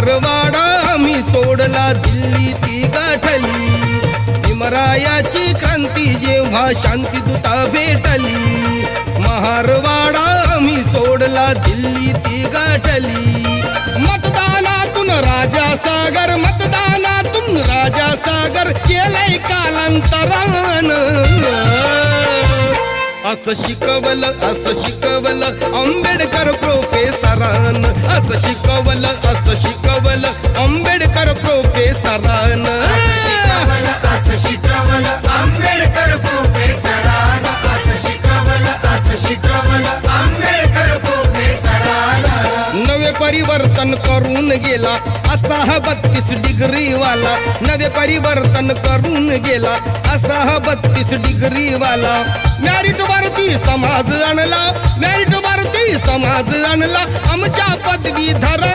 महारवाडा आम्ही सोडला, दिल्ली ती गाठली. भीमरायाची क्रांती जेव्हा शांतीदूता भेटली. महारवाडा आम्ही सोडला, दिल्ली ती गाठली. मतदानातून राजा सागर, मतदानातून राजा सागर केलंय कालांतरान. असं शिकवलं आंबेडकर प्रोफेसरान. असं शिकवलं आंबेडकर प्रोफेसरान. असं शिकवलं आंबेडकर प्रोफेसरान. असं शिकवलं आंबेडकर प्रोफेसरान. नवे परिवर्तन करून गेला असा हा 32 डिग्री वाला. नवे परिवर्तन करून गेला असा हा 32 डिग्री वाला. मॅरिट वरती समाज आणला, मॅरिट वरती समाज आणला. आमच्या पदवी धरा